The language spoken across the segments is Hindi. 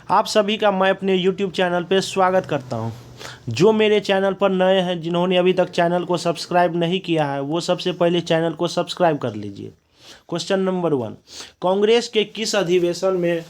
आप सभी का मैं अपने YouTube चैनल पे स्वागत करता हूं। जो मेरे चैनल पर नए हैं, जिन्होंने अभी तक चैनल को सब्सक्राइब नहीं किया है, वो सबसे पहले चैनल को सब्सक्राइब कर लीजिए। क्वेश्चन नंबर 1, कांग्रेस के किस अधिवेशन में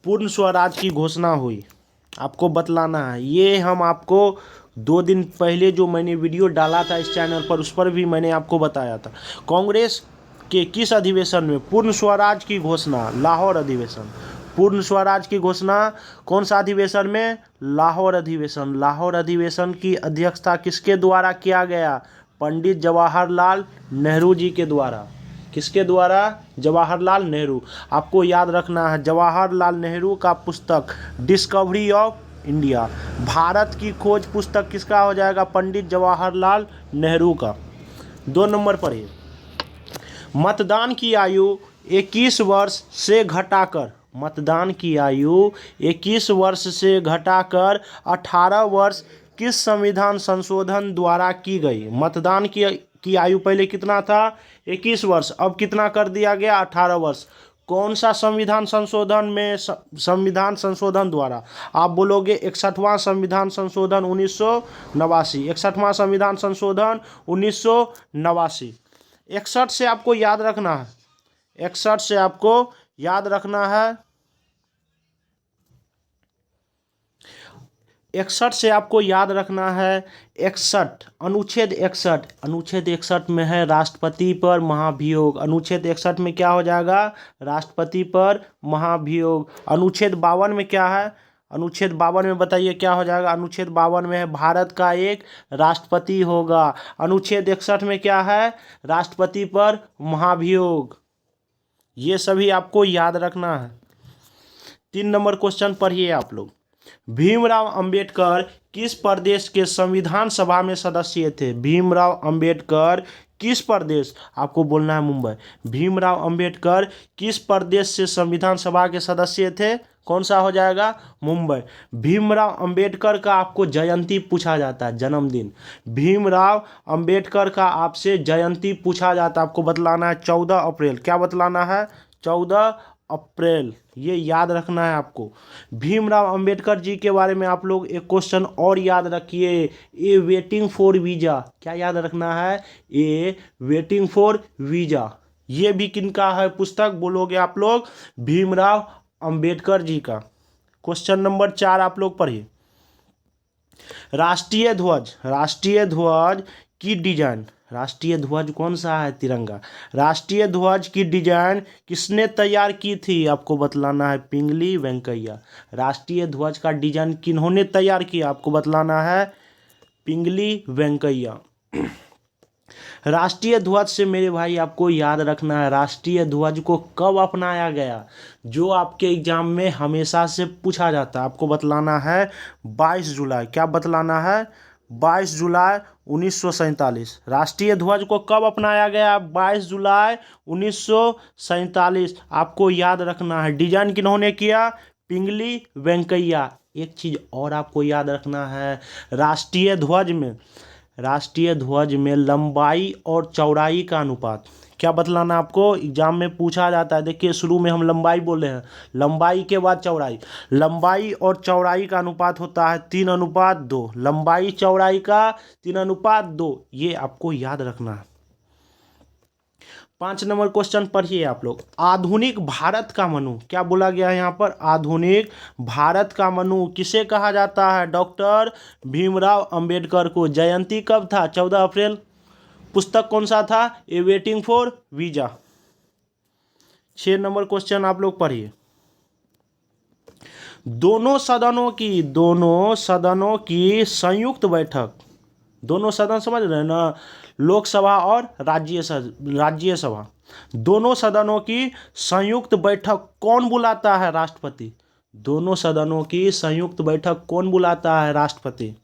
पूर्ण स्वराज की घोषणा हुई? आपको बतलाना है। ये हम आपको 2 दिन पहले जो मैंने वीडियो डाला था इस चैनल पर, उस पर भी मैंने आपको बताया था। कांग्रेस के किस अधिवेशन में पूर्ण स्वराज की घोषणा? लाहौर अधिवेशन। पूर्ण स्वराज की घोषणा कौन सा अधिवेशन में? लाहौर अधिवेशन। लाहौर अधिवेशन की अध्यक्षता किसके द्वारा किया गया? पंडित जवाहरलाल नेहरू जी के द्वारा। किसके द्वारा? जवाहरलाल नेहरू। आपको याद रखना है, जवाहरलाल नेहरू का पुस्तक डिस्कवरी ऑफ इंडिया, भारत की खोज पुस्तक किसका हो जाएगा? पंडित जवाहरलाल नेहरू का। 2 नंबर पर है, मतदान की आयु 21 वर्ष से घटाकर, मतदान की आयु 21 वर्ष से घटाकर 18 वर्ष किस संविधान संशोधन द्वारा की गई? मतदान की आयु पहले कितना था? 21 वर्ष। अब कितना कर दिया गया? 18 वर्ष। कौन सा संविधान संशोधन में? संविधान संशोधन द्वारा। आप बोलोगे 61वां संविधान संशोधन 1989। 61वां संविधान संशोधन 1989। 61 से आपको याद रखना है, 61 से आपको याद रखना है, 61 से आपको याद रखना है। 61 अनुच्छेद 61, अनुच्छेद 61 में है राष्ट्रपति पर महाभियोग। अनुच्छेद 61 में क्या हो जाएगा? राष्ट्रपति पर महाभियोग। अनुच्छेद 52 में क्या है? अनुच्छेद 52 में बताइए क्या हो जाएगा? अनुच्छेद 52 में है भारत का एक राष्ट्रपति होगा। अनुच्छेद 61 में क्या है? राष्ट्रपति पर महाभियोग। ये सभी आपको याद रखना है। 3 नंबर क्वेश्चन पढ़िए आप लोग। भीमराव अंबेडकर किस प्रदेश के संविधान सभा में सदस्य थे? भीमराव अंबेडकर किस प्रदेश? आपको बोलना है मुंबई। भीमराव अंबेडकर किस प्रदेश से संविधान सभा के सदस्य थे? कौन सा हो जाएगा? मुंबई। भीमराव अंबेडकर का आपको जयंती पूछा जाता है, जन्मदिन। भीमराव अंबेडकर का आपसे जयंती पूछा जाता है, आपको बतलाना है 14 अप्रैल। क्या बतलाना है? 14 अप्रैल। ये याद रखना है आपको। भीमराव अंबेडकर जी के बारे में आप लोग एक क्वेश्चन और याद रखिए, ए वेटिंग फॉर वीजा। क्या याद रखना है? ए वेटिंग फॉर वीजा। ये भी किनका है पुस्तक? बोलोगे आप लोग भीमराव अंबेडकर जी का। क्वेश्चन नंबर 4 आप लोग पढ़िए। राष्ट्रीय ध्वज, राष्ट्रीय ध्वज की डिजाइन, राष्ट्रीय ध्वज कौन सा है? तिरंगा। राष्ट्रीय ध्वज की डिजाइन किसने तैयार की थी? आपको बतलाना है पिंगली वेंकैया। राष्ट्रीय ध्वज का डिजाइन किन्होंने तैयार किया? आपको बतलाना है पिंगली वेंकैया। राष्ट्रीय ध्वज से मेरे भाई आपको याद रखना है, राष्ट्रीय ध्वज को कब अपनाया गया? जो आपके एग्जाम में हमेशा से पूछा जाता है, आपको बतलाना है 22 जुलाई। क्या बतलाना है? 22 जुलाई 1947। राष्ट्रीय ध्वज को कब अपनाया गया? 22 जुलाई 1947। आपको याद रखना है। डिजाइन किन्होंने किया? पिंगली वेंकैया। एक चीज़ और आपको याद रखना है, राष्ट्रीय ध्वज में लंबाई और चौड़ाई का अनुपात। क्या बतलाना आपको? एग्जाम में पूछा जाता है। देखिए शुरू में हम लंबाई बोले हैं, लंबाई के बाद चौड़ाई। लंबाई और चौड़ाई का अनुपात होता है 3:2। लंबाई चौड़ाई का 3:2। ये आपको याद रखना है। 5 नंबर क्वेश्चन पढ़िए आप लोग। आधुनिक भारत का मनु, क्या बोला गया है यहाँ पर? आधुनिक भारत का मनु किसे कहा जाता है? डॉक्टर भीमराव अंबेडकर को। जयंती कब था? 14 अप्रैल। पुस्तक कौन सा था? A waiting for visa. 6 number question आप लोग पढ़िए। दोनों सदनों की संयुक्त बैठक, दोनों सदन समझ रहे हैं ना, लोकसभा और राज्यसभा, दोनों सदनों की संयुक्त बैठक कौन बुलाता है? राष्ट्रपति। दोनों सदनों की संयुक्त बैठक कौन बुलाता है? राष्ट्रपति।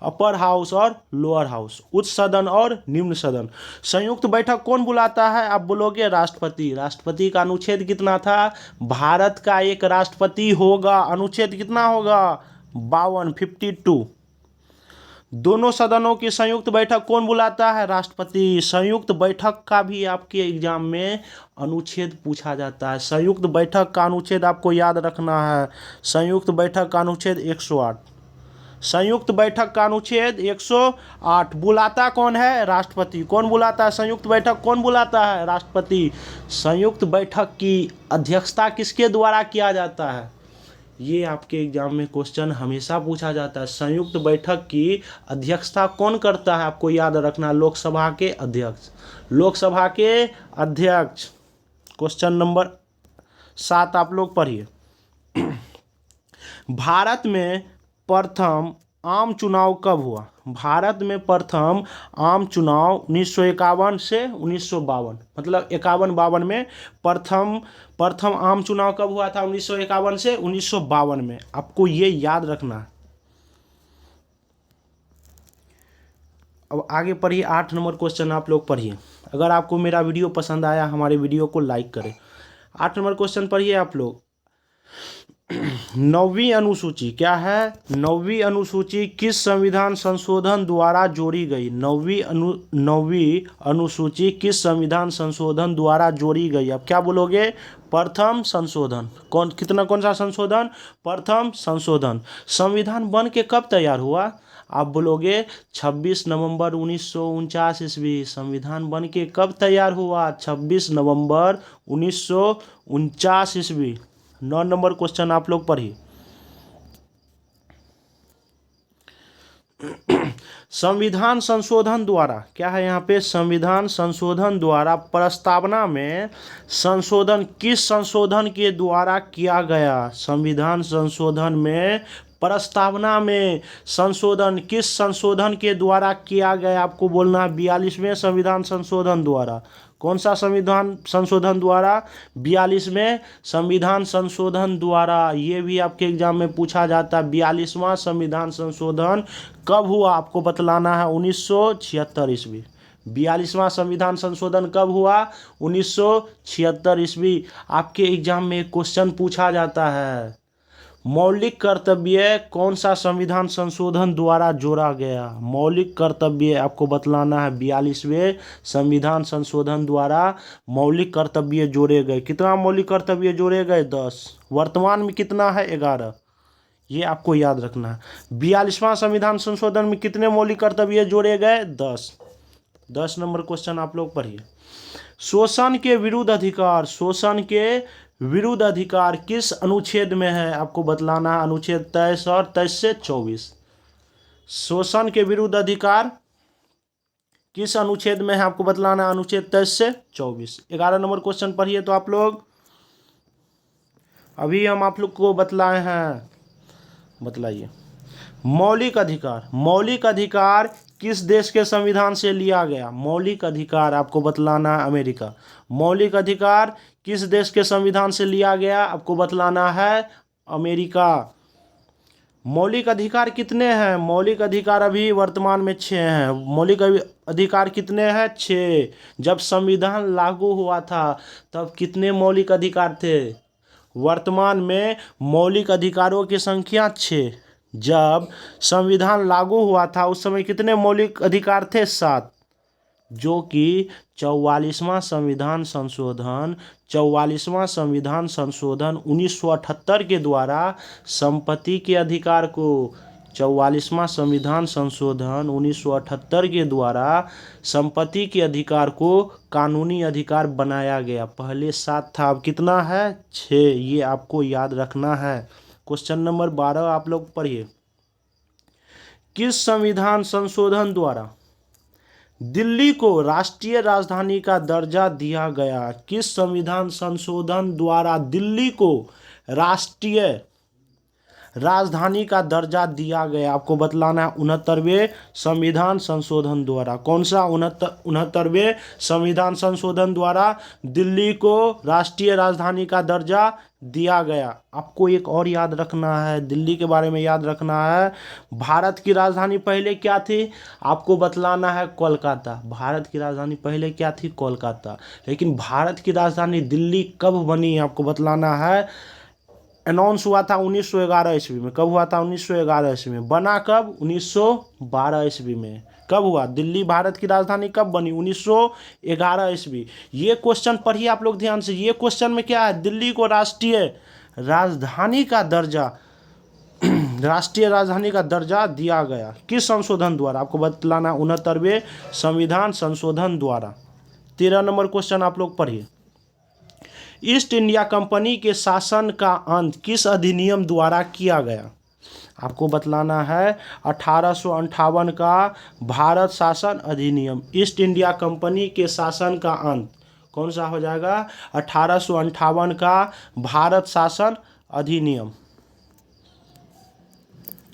अपर हाउस और लोअर हाउस, उच्च सदन और निम्न सदन, संयुक्त बैठक कौन बुलाता है? आप बोलोगे राष्ट्रपति। राष्ट्रपति का अनुच्छेद कितना था? भारत का एक राष्ट्रपति होगा। अनुच्छेद कितना होगा? 52, 52। दोनों सदनों की संयुक्त बैठक कौन बुलाता है? राष्ट्रपति। संयुक्त बैठक का भी आपके एग्जाम में अनुच्छेद पूछा जाता है। संयुक्त बैठक का अनुच्छेद आपको याद रखना है। संयुक्त बैठक का अनुच्छेद 108। संयुक्त बैठक का अनुच्छेद 108। बुलाता कौन है? राष्ट्रपति। कौन बुलाता है संयुक्त बैठक? कौन बुलाता है? राष्ट्रपति। संयुक्त बैठक की अध्यक्षता किसके द्वारा किया जाता है? ये आपके एग्जाम में क्वेश्चन हमेशा पूछा जाता है। संयुक्त बैठक की अध्यक्षता कौन करता है? आपको याद रखना, लोकसभा के अध्यक्ष। लोकसभा के अध्यक्ष। क्वेश्चन नंबर 7 आप लोग पढ़िए। भारत में प्रथम आम चुनाव कब हुआ? भारत में प्रथम आम चुनाव 1951 से 1952, मतलब 51-52 में प्रथम आम चुनाव कब हुआ था? 1951 से 1952 में। आपको ये याद रखना है। अब आगे पढ़िए, 8 नंबर क्वेश्चन आप लोग पढ़िए। अगर आपको मेरा वीडियो पसंद आया, हमारे वीडियो को लाइक करें। 8 नंबर क्वेश्चन पढ़िए आप लोग। 9वीं अनुसूची क्या है? 9वीं अनुसूची किस संविधान संशोधन द्वारा जोड़ी गई? 9वीं अनुसूची किस संविधान संशोधन द्वारा जोड़ी गई? अब क्या बोलोगे? प्रथम संशोधन। कौन सा संशोधन? प्रथम संशोधन। संविधान बन के कब तैयार हुआ? आप बोलोगे 26 नवंबर 1949 ईस्वी। संविधान बन के कब तैयार हुआ? 26 नवंबर 1949 ईस्वी। 9 नंबर क्वेश्चन आप लोग पढ़िए। संविधान संशोधन द्वारा क्या है यहाँ पे? संविधान संशोधन द्वारा प्रस्तावना में संशोधन किस संशोधन के द्वारा किया गया? संविधान संशोधन में प्रस्तावना में संशोधन किस संशोधन के द्वारा किया गया? आपको बोलना है 42वें संविधान संशोधन द्वारा। कौन सा संविधान संशोधन द्वारा? 42वें संविधान संशोधन द्वारा। ये भी आपके एग्जाम में पूछा जाता है। 42वां संविधान संशोधन कब हुआ? आपको बतलाना है 1976 ईस्वी। 42वां संविधान संशोधन कब हुआ? 1976 ईस्वी। आपके एग्जाम में क्वेश्चन पूछा जाता है, मौलिक कर्तव्य कौन सा संविधान संशोधन द्वारा जोड़ा गया? मौलिक कर्तव्य आपको बतलाना है 42वें संविधान संशोधन द्वारा मौलिक कर्तव्य जोड़े गए। कितना मौलिक कर्तव्य जोड़े गए? 10। वर्तमान में कितना है? 11। ये आपको याद रखना है। 42वां संविधान संशोधन में कितने मौलिक कर्तव्य जोड़े गए? 10। 10 नंबर क्वेश्चन आप लोग पढ़िए। शोषण के विरुद्ध अधिकार। शोषण के विरुद्ध अधिकार किस अनुच्छेद में है? आपको बतलाना है अनुच्छेद 23 और 23 से 24। शोषण के विरुद्ध अधिकार किस अनुच्छेद में है? आपको बतलाना है अनुच्छेद 23 से 24। 11 नंबर क्वेश्चन पढ़िए तो आप लोग। अभी हम आप लोग को बतलाए हैं, बतलाइए। मौलिक अधिकार। मौलिक अधिकार किस देश के संविधान से लिया गया? मौलिक अधिकार आपको बतलाना है अमेरिका। मौलिक अधिकार किस देश के संविधान से लिया गया? आपको बतलाना है अमेरिका। मौलिक अधिकार कितने हैं? मौलिक अधिकार अभी वर्तमान में 6 हैं। मौलिक अधिकार कितने हैं? 6। जब संविधान लागू हुआ था तब कितने मौलिक अधिकार थे? वर्तमान में मौलिक अधिकारों की संख्या 6। जब संविधान लागू हुआ था उस समय कितने मौलिक अधिकार थे? 7। जो कि 44वां संविधान संशोधन 1978 के द्वारा संपत्ति के अधिकार को 44वां संविधान संशोधन 1978 के द्वारा संपत्ति के अधिकार को कानूनी अधिकार बनाया गया। पहले 7 था, अब कितना है? 6। ये आपको याद रखना है। क्वेश्चन नंबर 12 आप लोग पढ़िए। किस संविधान संशोधन द्वारा दिल्ली को राष्ट्रीय राजधानी का दर्जा दिया गया? किस संविधान संशोधन द्वारा दिल्ली को राष्ट्रीय राजधानी का दर्जा दिया गया? आपको बतलाना है 69वें संविधान संशोधन द्वारा। कौन सा? 69वें संविधान संशोधन द्वारा दिल्ली को राष्ट्रीय राजधानी का दर्जा दिया गया। आपको एक और याद रखना है, दिल्ली के बारे में याद रखना है। भारत की राजधानी पहले क्या थी? आपको बतलाना है कोलकाता। भारत की राजधानी पहले क्या थी? कोलकाता। लेकिन भारत की राजधानी दिल्ली कब बनी? आपको बतलाना है अनाउंस हुआ था 1911 ईस्वी में। कब हुआ था? 1911 ईस्वी में। बना कब? 1912 ईस्वी में। कब हुआ? दिल्ली भारत की राजधानी कब बनी? 1911 ईस्वी। ये क्वेश्चन पढ़िए आप लोग ध्यान से। ये क्वेश्चन में क्या है? दिल्ली को राष्ट्रीय राजधानी का दर्जा राष्ट्रीय राजधानी का दर्जा दिया गया किस संशोधन द्वारा? आपको बतलाना 69वें संविधान संशोधन द्वारा। 13 नंबर क्वेश्चन आप लोग पढ़िए। ईस्ट इंडिया कंपनी के शासन का अंत किस अधिनियम द्वारा किया गया? आपको बतलाना है 1858 का भारत शासन अधिनियम। ईस्ट इंडिया कंपनी के शासन का अंत कौन सा हो जाएगा? 1858 का भारत शासन अधिनियम।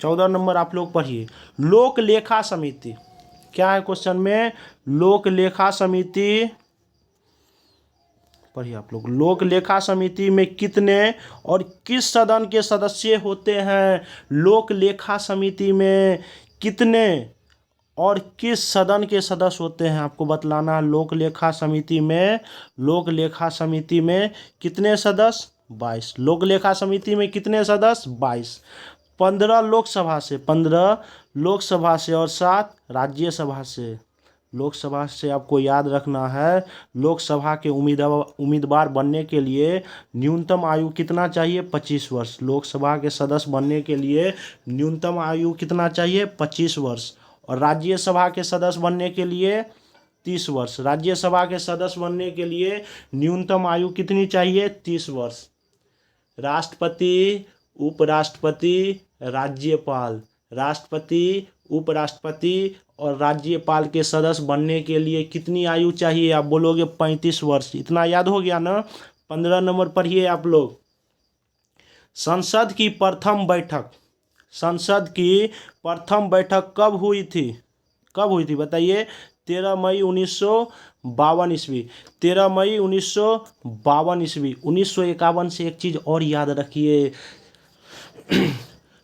14 नंबर आप लोग पढ़िए। लोक लेखा समिति क्या है क्वेश्चन में? लोक लेखा समिति पढ़िए आप लोग। लोक लेखा समिति में कितने और किस सदन के सदस्य होते हैं? लोक लेखा समिति में कितने और किस सदन के सदस्य होते हैं? आपको बतलाना। लोक लेखा समिति में कितने सदस्य? 22। लोक लेखा समिति में कितने सदस्य? 22। 15 लोकसभा से और 7 राज्यसभा से। लोकसभा से आपको याद रखना है, लोकसभा के उम्मीदवार बनने के लिए न्यूनतम आयु कितना चाहिए? 25 वर्ष। लोकसभा के सदस्य बनने के लिए न्यूनतम आयु कितना चाहिए? 25 वर्ष। और राज्यसभा के सदस्य बनने के लिए 30 वर्ष। राज्यसभा के सदस्य बनने के लिए न्यूनतम आयु कितनी चाहिए? 30 वर्ष। राष्ट्रपति, उपराष्ट्रपति, राज्यपाल, राष्ट्रपति, उपराष्ट्रपति और राज्यपाल के सदस्य बनने के लिए कितनी आयु चाहिए? आप बोलोगे 35 वर्ष। इतना याद हो गया ना? 15 नंबर पढ़िए आप लोग। संसद की प्रथम बैठक कब हुई थी? बताइए। 13 मई 1952 ईस्वी। 13 मई 1952 ईस्वी। 1951 से एक चीज़ और याद रखिए,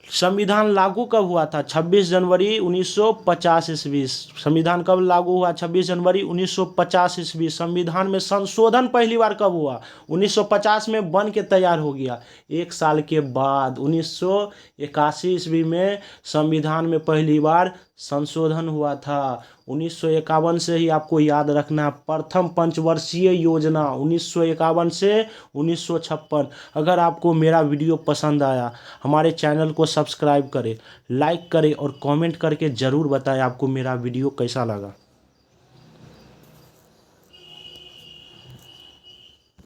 संविधान लागू कब हुआ था? 26 जनवरी 1950 ईस्वी। संविधान कब लागू हुआ? 26 जनवरी 1950 ईस्वी। संविधान में संशोधन पहली बार कब हुआ? 1950 में बन के तैयार हो गया। एक साल के बाद 1981 ईस्वी में संविधान में पहली बार संशोधन हुआ था। 1951 से ही आपको याद रखना। प्रथम पंचवर्षीय योजना 1951 से 1956। अगर आपको मेरा वीडियो पसंद आया, हमारे चैनल को सब्सक्राइब करें, लाइक करें और कमेंट करके ज़रूर बताएं आपको मेरा वीडियो कैसा लगा।